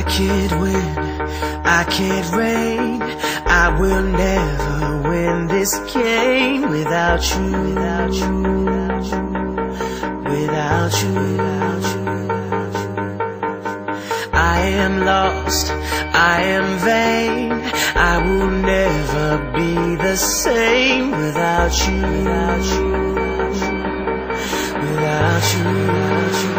can't win, I can't reign, I will never win this game without you, without you, without you, without you. I am lost, I am vain, I will never be the same without you, without you, without you, without you.